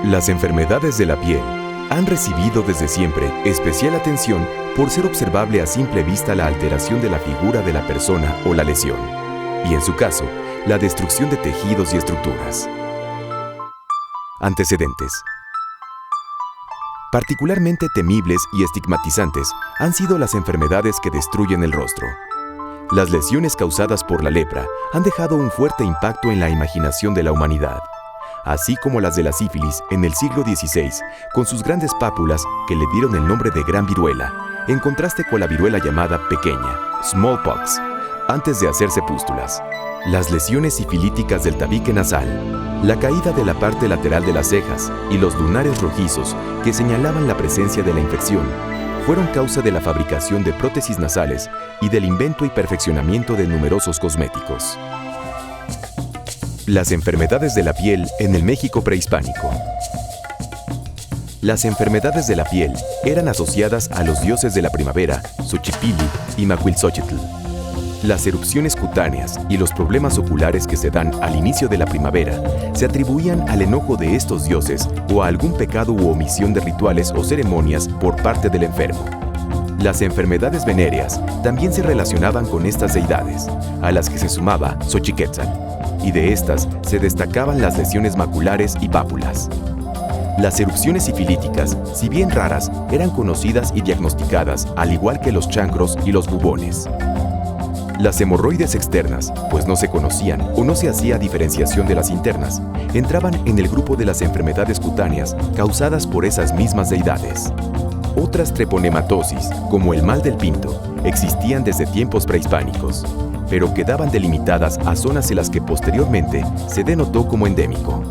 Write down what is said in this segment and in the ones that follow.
Las enfermedades de la piel han recibido desde siempre especial atención por ser observable a simple vista la alteración de la figura de la persona o la lesión, y en su caso, la destrucción de tejidos y estructuras. Antecedentes. Particularmente temibles y estigmatizantes han sido las enfermedades que destruyen el rostro. Las lesiones causadas por la lepra han dejado un fuerte impacto en la imaginación de la humanidad, así como las de la sífilis en el siglo XVI, con sus grandes pápulas que le dieron el nombre de gran viruela, en contraste con la viruela llamada pequeña, smallpox, antes de hacerse pústulas. Las lesiones sifilíticas del tabique nasal, la caída de la parte lateral de las cejas y los lunares rojizos que señalaban la presencia de la infección, fueron causa de la fabricación de prótesis nasales y del invento y perfeccionamiento de numerosos cosméticos. Las enfermedades de la piel en el México prehispánico. Las enfermedades de la piel eran asociadas a los dioses de la primavera, Xochipilli y Macuilxóchitl. Las erupciones cutáneas y los problemas oculares que se dan al inicio de la primavera se atribuían al enojo de estos dioses o a algún pecado u omisión de rituales o ceremonias por parte del enfermo. Las enfermedades venéreas también se relacionaban con estas deidades, a las que se sumaba Xochiquétzatl, y de estas se destacaban las lesiones maculares y pápulas. Las erupciones sifilíticas, si bien raras, eran conocidas y diagnosticadas, al igual que los chancros y los bubones. Las hemorroides externas, pues no se conocían o no se hacía diferenciación de las internas, entraban en el grupo de las enfermedades cutáneas causadas por esas mismas deidades. Otras treponematosis, como el mal del pinto, existían desde tiempos prehispánicos, pero quedaban delimitadas a zonas en las que posteriormente se denotó como endémico.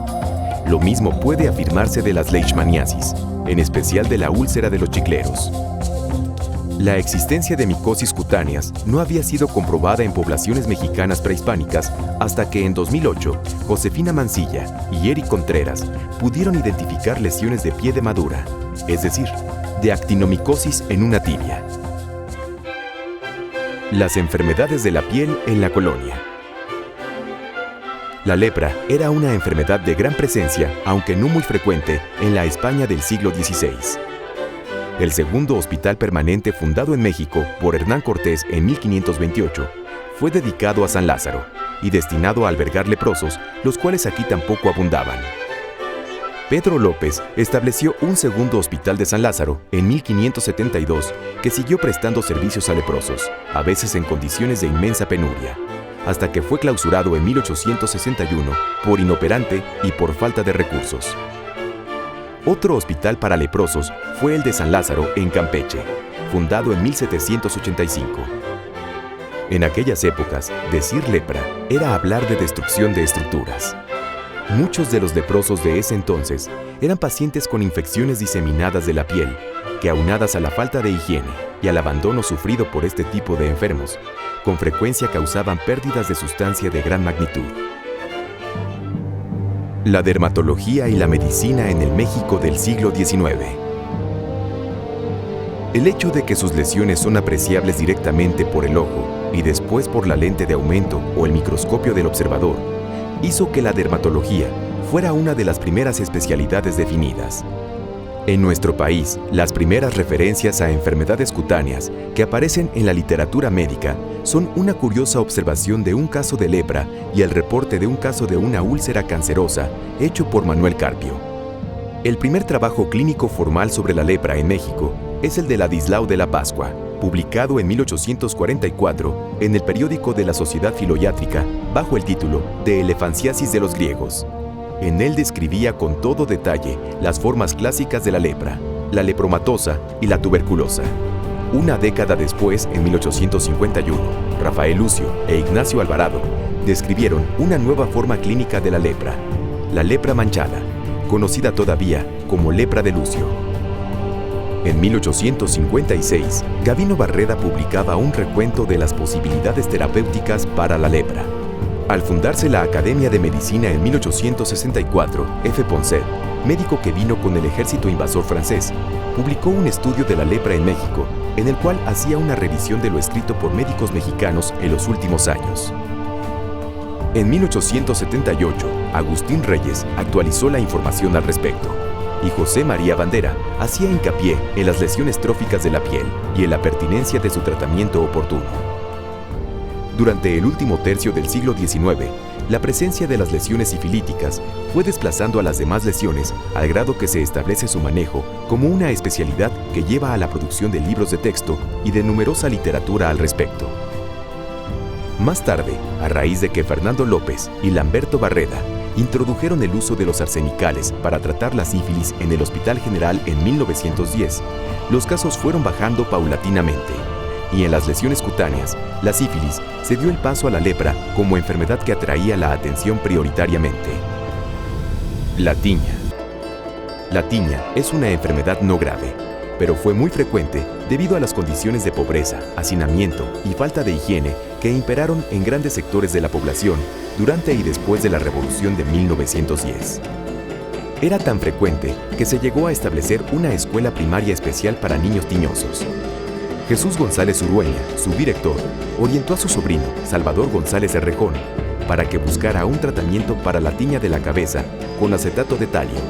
Lo mismo puede afirmarse de las leishmaniasis, en especial de la úlcera de los chicleros. La existencia de micosis cutáneas no había sido comprobada en poblaciones mexicanas prehispánicas hasta que en 2008, Josefina Mancilla y Eric Contreras pudieron identificar lesiones de pie de madura, es decir, de actinomicosis en una tibia. Las enfermedades de la piel en la colonia. La lepra era una enfermedad de gran presencia, aunque no muy frecuente, en la España del siglo XVI. El segundo hospital permanente fundado en México por Hernán Cortés en 1528 fue dedicado a San Lázaro y destinado a albergar leprosos, los cuales aquí tampoco abundaban. Pedro López estableció un segundo hospital de San Lázaro en 1572 que siguió prestando servicios a leprosos, a veces en condiciones de inmensa penuria, hasta que fue clausurado en 1861 por inoperante y por falta de recursos. Otro hospital para leprosos fue el de San Lázaro en Campeche, fundado en 1785. En aquellas épocas, decir lepra era hablar de destrucción de estructuras. Muchos de los leprosos de ese entonces eran pacientes con infecciones diseminadas de la piel, que aunadas a la falta de higiene y al abandono sufrido por este tipo de enfermos, con frecuencia causaban pérdidas de sustancia de gran magnitud. La dermatología y la medicina en el México del siglo XIX. El hecho de que sus lesiones son apreciables directamente por el ojo y después por la lente de aumento o el microscopio del observador, hizo que la dermatología fuera una de las primeras especialidades definidas. En nuestro país, las primeras referencias a enfermedades cutáneas que aparecen en la literatura médica son una curiosa observación de un caso de lepra y el reporte de un caso de una úlcera cancerosa hecho por Manuel Carpio. El primer trabajo clínico formal sobre la lepra en México es el de Ladislao de la Pascua, publicado en 1844 en el periódico de la Sociedad Filoiátrica bajo el título de Elefanciasis de los griegos. En él describía con todo detalle las formas clásicas de la lepra, la lepromatosa y la tuberculosa. Una década después, en 1851, Rafael Lucio e Ignacio Alvarado describieron una nueva forma clínica de la lepra manchada, conocida todavía como lepra de Lucio. En 1856, Gavino Barreda publicaba un recuento de las posibilidades terapéuticas para la lepra. Al fundarse la Academia de Medicina en 1864, F. Poncet, médico que vino con el ejército invasor francés, publicó un estudio de la lepra en México, en el cual hacía una revisión de lo escrito por médicos mexicanos en los últimos años. En 1878, Agustín Reyes actualizó la información al respecto, y José María Bandera hacía hincapié en las lesiones tróficas de la piel y en la pertinencia de su tratamiento oportuno. Durante el último tercio del siglo XIX, la presencia de las lesiones sifilíticas fue desplazando a las demás lesiones al grado que se establece su manejo como una especialidad que lleva a la producción de libros de texto y de numerosa literatura al respecto. Más tarde, a raíz de que Fernando López y Lamberto Barreda introdujeron el uso de los arsenicales para tratar la sífilis en el Hospital General en 1910, los casos fueron bajando paulatinamente. Y en las lesiones cutáneas, la sífilis se dio el paso a la lepra como enfermedad que atraía la atención prioritariamente. La tiña. La tiña es una enfermedad no grave, pero fue muy frecuente debido a las condiciones de pobreza, hacinamiento y falta de higiene que imperaron en grandes sectores de la población durante y después de la Revolución de 1910. Era tan frecuente que se llegó a establecer una escuela primaria especial para niños tiñosos. Jesús González Urueña, su director, orientó a su sobrino, Salvador González Errejón, para que buscara un tratamiento para la tiña de la cabeza con acetato de talio.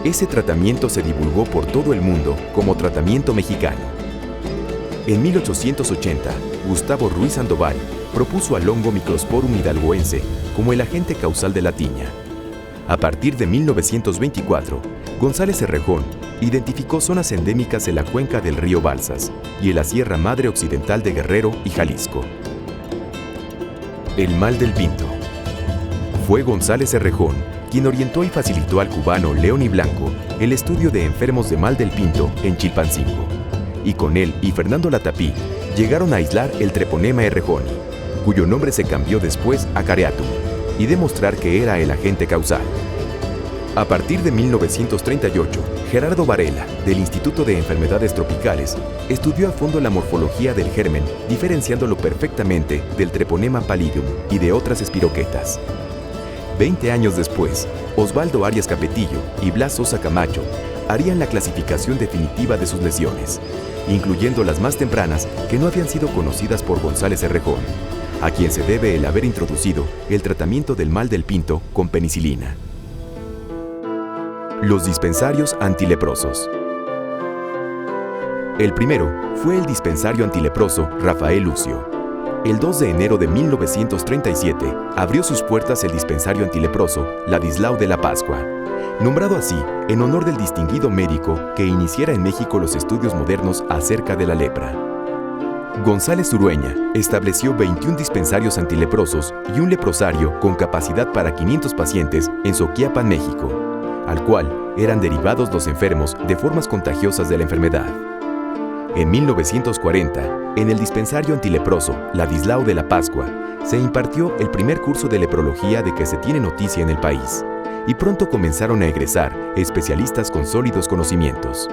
Ese tratamiento se divulgó por todo el mundo como tratamiento mexicano. En 1880, Gustavo Ruiz Sandoval propuso al hongo Microsporum hidalgoense como el agente causal de la tiña. A partir de 1924, González Errejón identificó zonas endémicas en la cuenca del río Balsas y en la Sierra Madre Occidental de Guerrero y Jalisco. El mal del pinto. Fue González Errejón quien orientó y facilitó al cubano Leoni Blanco el estudio de enfermos de mal del pinto en Chilpancingo. Y con él y Fernando Latapí llegaron a aislar el treponema errejoni, cuyo nombre se cambió después a Careatum, y demostrar que era el agente causal. A partir de 1938, Gerardo Varela, del Instituto de Enfermedades Tropicales, estudió a fondo la morfología del germen, diferenciándolo perfectamente del treponema pallidum y de otras espiroquetas. 20 años después, Osvaldo Arias Capetillo y Blas Sosa Camacho harían la clasificación definitiva de sus lesiones, incluyendo las más tempranas que no habían sido conocidas por González Errejón, a quien se debe el haber introducido el tratamiento del mal del pinto con penicilina. Los dispensarios antileprosos. El primero fue el dispensario antileproso Rafael Lucio. El 2 de enero de 1937 abrió sus puertas el dispensario antileproso Ladislao de la Pascua, nombrado así en honor del distinguido médico que iniciara en México los estudios modernos acerca de la lepra. González Urueña estableció 21 dispensarios antileprosos y un leprosario con capacidad para 500 pacientes en Soquiapan, México, al cual eran derivados los enfermos de formas contagiosas de la enfermedad. En 1940, en el dispensario antileproso Ladislao de la Pascua, se impartió el primer curso de leprología de que se tiene noticia en el país, y pronto comenzaron a egresar especialistas con sólidos conocimientos.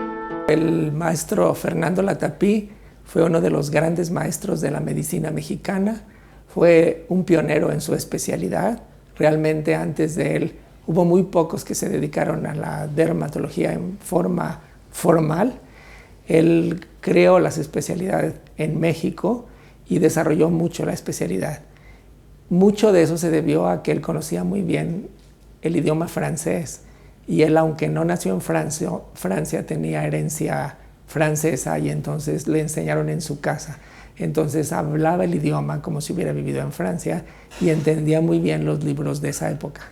El maestro Fernando Latapí fue uno de los grandes maestros de la medicina mexicana, fue un pionero en su especialidad. Realmente antes de él hubo muy pocos que se dedicaron a la dermatología en forma formal. Él creó las especialidades en México y desarrolló mucho la especialidad. Mucho de eso se debió a que él conocía muy bien el idioma francés, y él, aunque no nació en Francia tenía herencia francesa, y entonces le enseñaron en su casa. Entonces hablaba el idioma como si hubiera vivido en Francia y entendía muy bien los libros de esa época.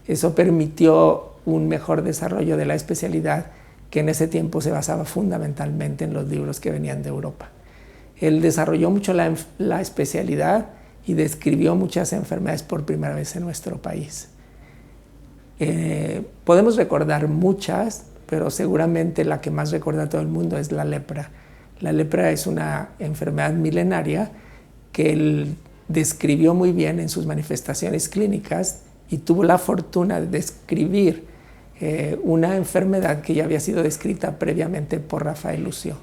Eso permitió un mejor desarrollo de la especialidad, que en ese tiempo se basaba fundamentalmente en los libros que venían de Europa. Él desarrolló mucho la especialidad y describió muchas enfermedades por primera vez en nuestro país. Podemos recordar muchas, pero seguramente la que más recuerda todo el mundo es la lepra. La lepra es una enfermedad milenaria que él describió muy bien en sus manifestaciones clínicas y tuvo la fortuna de describir una enfermedad que ya había sido descrita previamente por Rafael Lucio.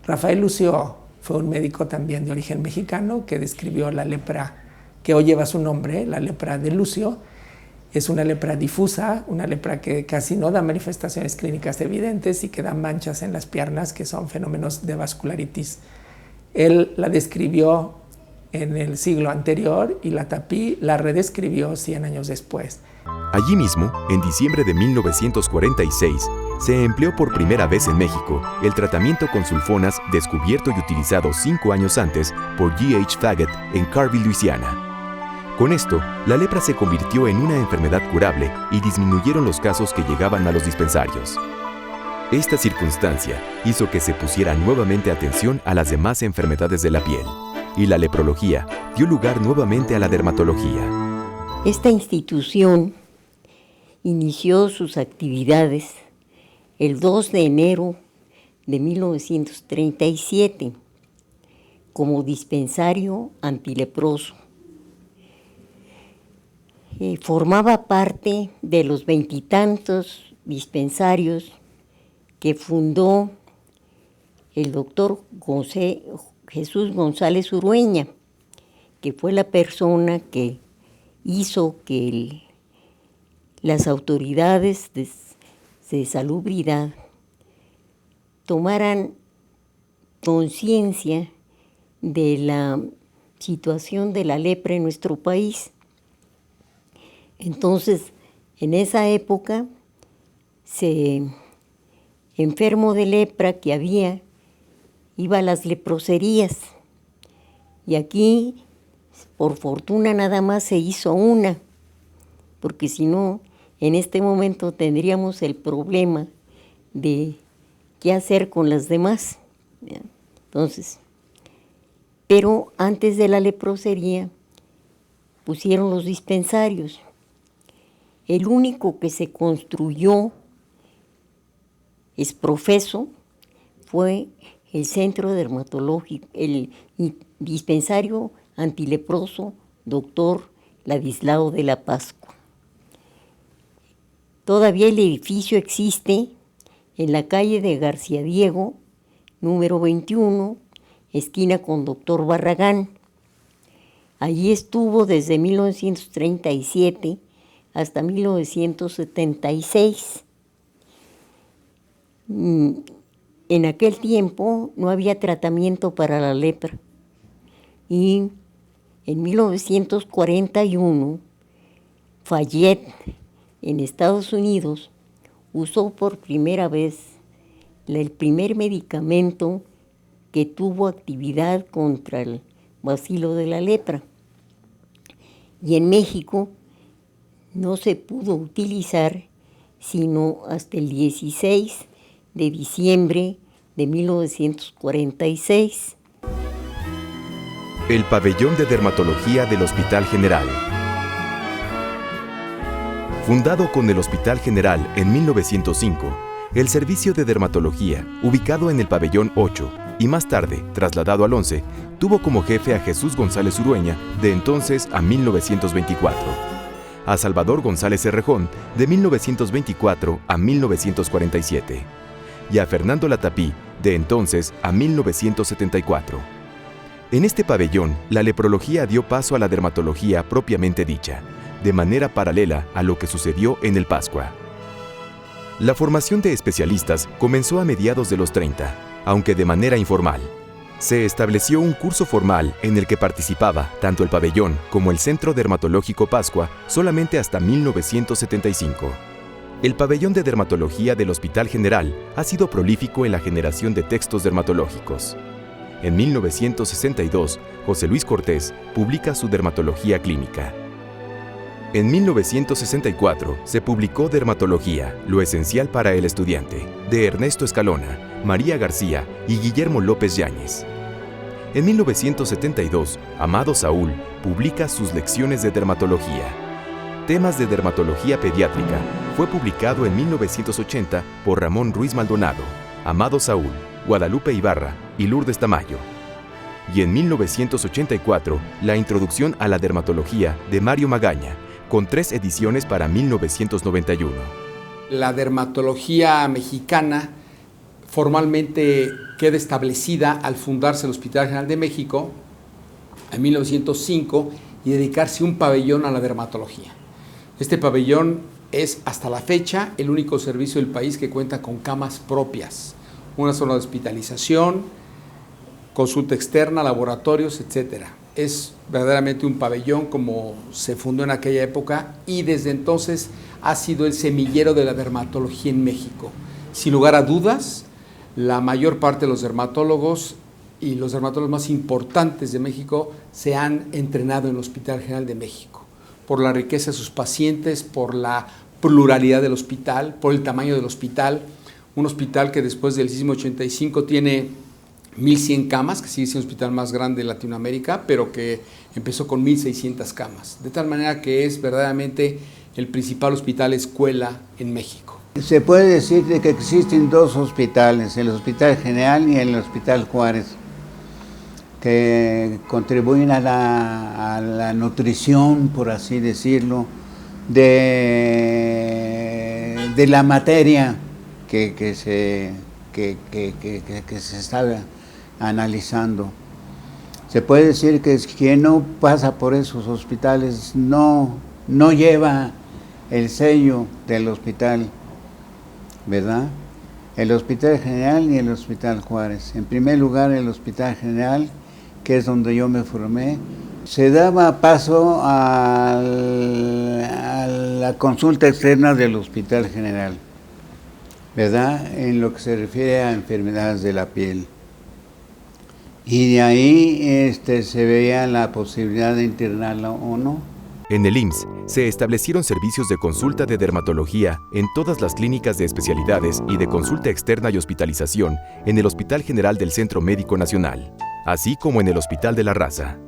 Rafael Lucio fue un médico también de origen mexicano que describió la lepra que hoy lleva su nombre, la lepra de Lucio. Es una lepra difusa, una lepra que casi no da manifestaciones clínicas evidentes y que da manchas en las piernas, que son fenómenos de vascularitis. Él la describió en el siglo anterior y la Tapí la redescribió 100 años después. Allí mismo, en diciembre de 1946, se empleó por primera vez en México el tratamiento con sulfonas descubierto y utilizado 5 años antes por G.H. Faget en Carville, Luisiana. Con esto, la lepra se convirtió en una enfermedad curable y disminuyeron los casos que llegaban a los dispensarios. Esta circunstancia hizo que se pusiera nuevamente atención a las demás enfermedades de la piel, y la leprología dio lugar nuevamente a la dermatología. Esta institución inició sus actividades el 2 de enero de 1937 como dispensario antileproso. Formaba parte de los 20 y tantos dispensarios que fundó el doctor Jesús González Urueña, que fue la persona que hizo que las autoridades de salubridad tomaran conciencia de la situación de la lepra en nuestro país. Entonces, en esa época, enfermo de lepra que había, iba a las leproserías. Y aquí, por fortuna, nada más se hizo una, porque si no, en este momento tendríamos el problema de qué hacer con las demás. Entonces, pero antes de la leprosería, pusieron los dispensarios. El único que se construyó exprofeso fue el centro dermatológico, el dispensario antileproso Dr. Ladislao de la Pascua. Todavía el edificio existe en la calle de García Diego, número 21, esquina con Dr. Barragán. Allí estuvo desde 1937 hasta 1976. En aquel tiempo no había tratamiento para la lepra y en 1941 Fayette, en Estados Unidos, usó por primera vez el primer medicamento que tuvo actividad contra el bacilo de la lepra. Y en México no se pudo utilizar sino hasta el 16 de diciembre de 1946. El pabellón de dermatología del Hospital General. Fundado con el Hospital General en 1905, el servicio de dermatología, ubicado en el pabellón 8 y más tarde trasladado al 11, tuvo como jefe a Jesús González Urueña de entonces a 1924. A Salvador González Cerrejón de 1924 a 1947 y a Fernando Latapí de entonces a 1974. En este pabellón, la leprología dio paso a la dermatología propiamente dicha, de manera paralela a lo que sucedió en el Pascua. La formación de especialistas comenzó a mediados de los 30, aunque de manera informal. Se estableció un curso formal en el que participaba tanto el pabellón como el Centro Dermatológico Pascua solamente hasta 1975. El pabellón de dermatología del Hospital General ha sido prolífico en la generación de textos dermatológicos. En 1962, José Luis Cortés publica su Dermatología Clínica. En 1964 se publicó Dermatología, lo esencial para el estudiante, de Ernesto Escalona, María García y Guillermo López Yáñez. En 1972, Amado Saúl publica sus Lecciones de Dermatología. Temas de Dermatología Pediátrica fue publicado en 1980 por Ramón Ruiz Maldonado, Amado Saúl, Guadalupe Ibarra y Lourdes Tamayo. Y en 1984, la Introducción a la Dermatología de Mario Magaña, con 3 ediciones para 1991. La dermatología mexicana formalmente queda establecida al fundarse el Hospital General de México en 1905 y dedicarse un pabellón a la dermatología. Este pabellón es hasta la fecha el único servicio del país que cuenta con camas propias, una zona de hospitalización, consulta externa, laboratorios, etc. es verdaderamente un pabellón como se fundó en aquella época y desde entonces ha sido el semillero de la dermatología en México. Sin lugar a dudas, la mayor parte de los dermatólogos y los dermatólogos más importantes de México se han entrenado en el Hospital General de México, por la riqueza de sus pacientes, por la pluralidad del hospital, por el tamaño del hospital. Un hospital que después del sismo 85 tiene 1.100 camas, que sigue siendo el hospital más grande de Latinoamérica, pero que empezó con 1.600 camas. De tal manera que es verdaderamente el principal hospital escuela en México. Se puede decir de que existen dos hospitales, el Hospital General y el Hospital Juárez, que contribuyen a la nutrición, por así decirlo, de la materia que se está analizando. Se puede decir que quien no pasa por esos hospitales no lleva el sello del hospital, ¿verdad? El Hospital General y el Hospital Juárez. En primer lugar, el Hospital General, que es donde yo me formé, se daba paso a la consulta externa del Hospital General, ¿verdad? En lo que se refiere a enfermedades de la piel. Y de ahí se veía la posibilidad de internarla o no. En el IMSS se establecieron servicios de consulta de dermatología en todas las clínicas de especialidades y de consulta externa y hospitalización en el Hospital General del Centro Médico Nacional, así como en el Hospital de la Raza.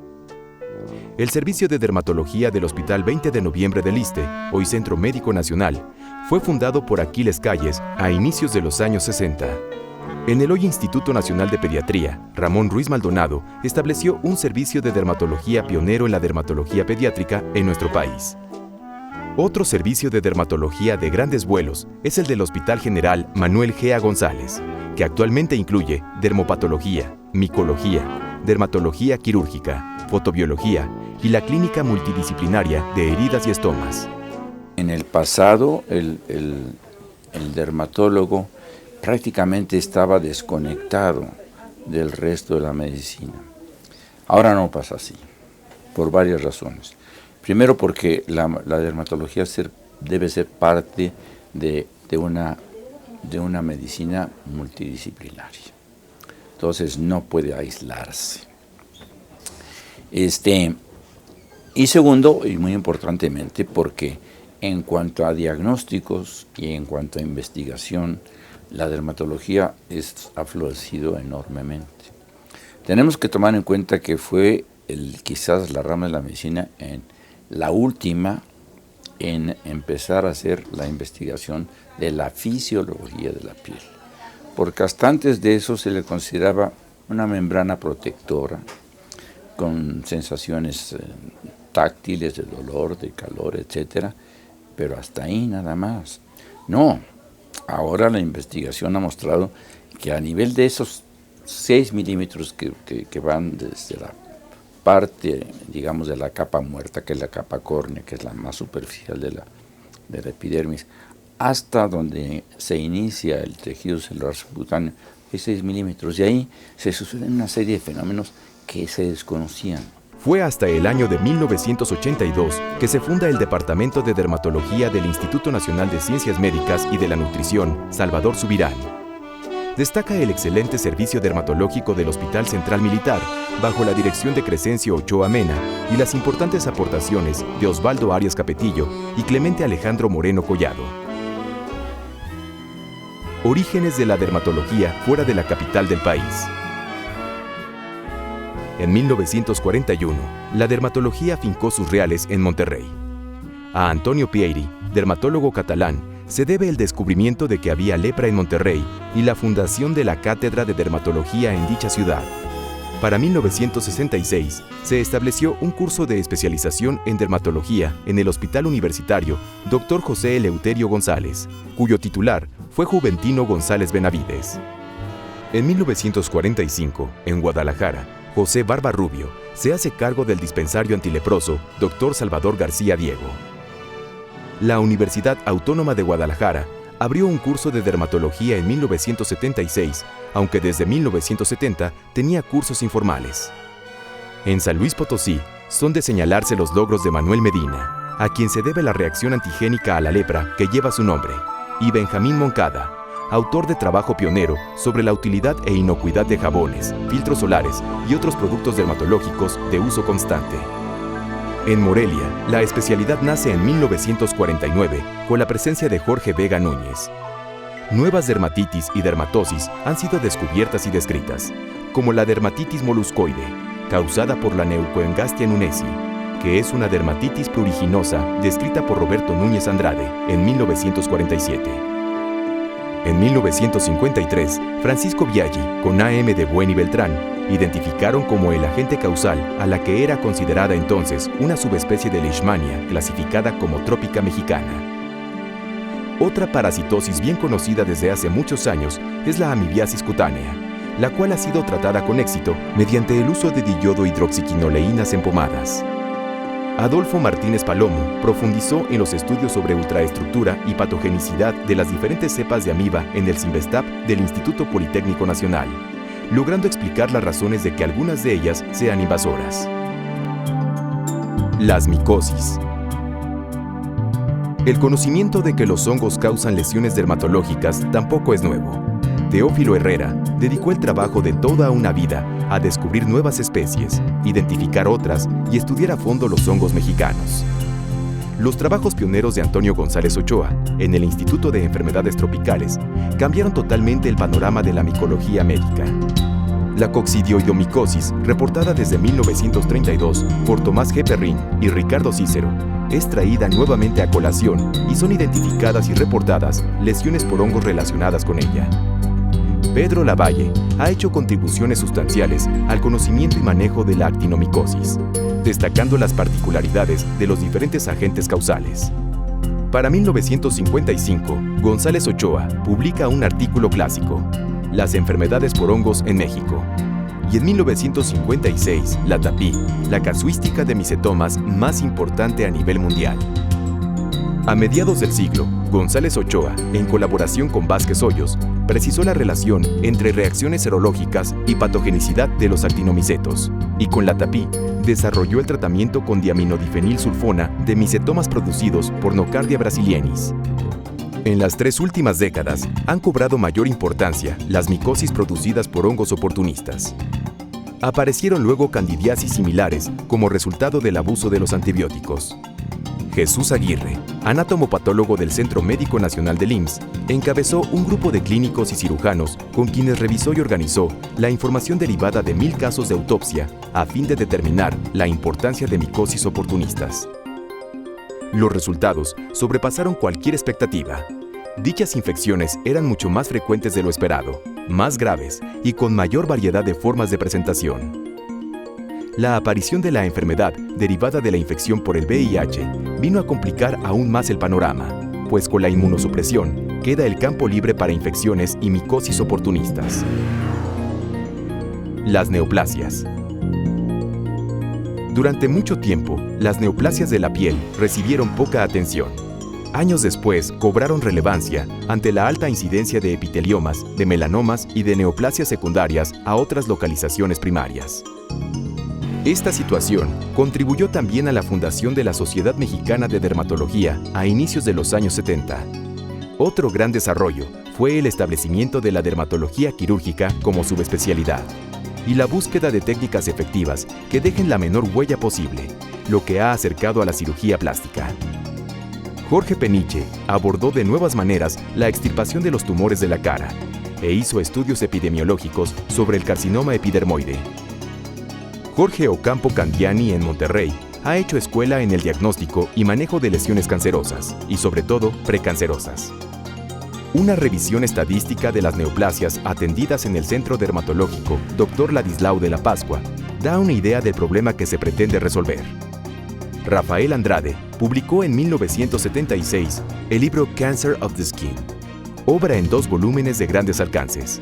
El servicio de dermatología del Hospital 20 de Noviembre del ISSSTE, hoy Centro Médico Nacional, fue fundado por Aquiles Calles a inicios de los años 60. En el hoy Instituto Nacional de Pediatría, Ramón Ruiz Maldonado estableció un servicio de dermatología pionero en la dermatología pediátrica en nuestro país. Otro servicio de dermatología de grandes vuelos es el del Hospital General Manuel G. A. González, que actualmente incluye dermopatología, micología, dermatología quirúrgica, fotobiología y la clínica multidisciplinaria de heridas y estomas. En el pasado, el dermatólogo prácticamente estaba desconectado del resto de la medicina. Ahora no pasa así, por varias razones. Primero, porque la dermatología debe ser parte de una medicina multidisciplinaria. Entonces no puede aislarse. Y segundo, y muy importantemente, porque en cuanto a diagnósticos y en cuanto a investigación, la dermatología ha florecido enormemente. Tenemos que tomar en cuenta que fue quizás la rama de la medicina la última en empezar a hacer la investigación de la fisiología de la piel, porque hasta antes de eso se le consideraba una membrana protectora con sensaciones táctiles de dolor, de calor, etcétera, pero hasta ahí nada más. No, ahora la investigación ha mostrado que a nivel de esos 6 milímetros que van desde la parte, digamos, de la capa muerta, que es la capa córnea, que es la más superficial de la epidermis, hasta donde se inicia el tejido celular subcutáneo, es 6 milímetros. Y ahí se suceden una serie de fenómenos que se desconocían. Fue hasta el año de 1982 que se funda el Departamento de Dermatología del Instituto Nacional de Ciencias Médicas y de la Nutrición, Salvador Subirán. Destaca el excelente servicio dermatológico del Hospital Central Militar, bajo la dirección de Crescencio Ochoa Mena, y las importantes aportaciones de Osvaldo Arias Capetillo y Clemente Alejandro Moreno Collado. Orígenes de la dermatología fuera de la capital del país. En 1941, la dermatología afincó sus reales en Monterrey. A Antonio Pieri, dermatólogo catalán, se debe el descubrimiento de que había lepra en Monterrey y la fundación de la Cátedra de Dermatología en dicha ciudad. Para 1966, se estableció un curso de especialización en dermatología en el Hospital Universitario Dr. José Eleuterio González, cuyo titular fue Juventino González Benavides. En 1945, en Guadalajara, José Barbarrubio se hace cargo del dispensario antileproso Dr. Salvador García Diego. La Universidad Autónoma de Guadalajara abrió un curso de dermatología en 1976, aunque desde 1970 tenía cursos informales. En San Luis Potosí, son de señalarse los logros de Manuel Medina, a quien se debe la reacción antigénica a la lepra que lleva su nombre, y Benjamín Moncada, autor de trabajo pionero sobre la utilidad e inocuidad de jabones, filtros solares y otros productos dermatológicos de uso constante. En Morelia, la especialidad nace en 1949 con la presencia de Jorge Vega Núñez. Nuevas dermatitis y dermatosis han sido descubiertas y descritas, como la dermatitis moluscoide, causada por la Neucoengastia nunezi, que es una dermatitis pruriginosa descrita por Roberto Núñez Andrade en 1947. En 1953, Francisco Biaggi, con A.M. de Buen y Beltrán, identificaron como el agente causal a la que era considerada entonces una subespecie de Leishmania clasificada como trópica mexicana. Otra parasitosis bien conocida desde hace muchos años es la amibiasis cutánea, la cual ha sido tratada con éxito mediante el uso de diodo-hidroxiquinoleínas en pomadas. Adolfo Martínez Palomo profundizó en los estudios sobre ultraestructura y patogenicidad de las diferentes cepas de amiba en el CINVESTAP del Instituto Politécnico Nacional, logrando explicar las razones de que algunas de ellas sean invasoras. Las micosis. El conocimiento de que los hongos causan lesiones dermatológicas tampoco es nuevo. Teófilo Herrera dedicó el trabajo de toda una vida a descubrir nuevas especies, identificar otras y estudiar a fondo los hongos mexicanos. Los trabajos pioneros de Antonio González Ochoa en el Instituto de Enfermedades Tropicales cambiaron totalmente el panorama de la micología médica. La coccidioidomicosis, reportada desde 1932 por Tomás G. Perrin y Ricardo Cícero, es traída nuevamente a colación y son identificadas y reportadas lesiones por hongos relacionadas con ella. Pedro Lavalle ha hecho contribuciones sustanciales al conocimiento y manejo de la actinomicosis, destacando las particularidades de los diferentes agentes causales. Para 1955, González Ochoa publica un artículo clásico, Las enfermedades por hongos en México. Y en 1956, la TAPI, la casuística de micetomas más importante a nivel mundial. A mediados del siglo, González Ochoa, en colaboración con Vázquez Hoyos, precisó la relación entre reacciones serológicas y patogenicidad de los actinomicetos, y con la TAPI desarrolló el tratamiento con diaminodifenilsulfona de micetomas producidos por Nocardia brasiliensis. En las 3 últimas décadas han cobrado mayor importancia las micosis producidas por hongos oportunistas. Aparecieron luego candidiasis similares como resultado del abuso de los antibióticos. Jesús Aguirre, anatómo-patólogo del Centro Médico Nacional del IMSS, encabezó un grupo de clínicos y cirujanos con quienes revisó y organizó la información derivada de 1000 casos de autopsia a fin de determinar la importancia de micosis oportunistas. Los resultados sobrepasaron cualquier expectativa. Dichas infecciones eran mucho más frecuentes de lo esperado, más graves y con mayor variedad de formas de presentación. La aparición de la enfermedad derivada de la infección por el VIH vino a complicar aún más el panorama, pues con la inmunosupresión queda el campo libre para infecciones y micosis oportunistas. Las neoplasias. Durante mucho tiempo, las neoplasias de la piel recibieron poca atención. Años después, cobraron relevancia ante la alta incidencia de epiteliomas, de melanomas y de neoplasias secundarias a otras localizaciones primarias. Esta situación contribuyó también a la fundación de la Sociedad Mexicana de Dermatología a inicios de los años 70. Otro gran desarrollo fue el establecimiento de la dermatología quirúrgica como subespecialidad y la búsqueda de técnicas efectivas que dejen la menor huella posible, lo que ha acercado a la cirugía plástica. Jorge Peniche abordó de nuevas maneras la extirpación de los tumores de la cara e hizo estudios epidemiológicos sobre el carcinoma epidermoide. Jorge Ocampo Candiani en Monterrey ha hecho escuela en el diagnóstico y manejo de lesiones cancerosas y sobre todo precancerosas. Una revisión estadística de las neoplasias atendidas en el Centro Dermatológico Dr. Ladislao de la Pascua da una idea del problema que se pretende resolver. Rafael Andrade publicó en 1976 el libro Cancer of the Skin, obra en 2 volúmenes de grandes alcances.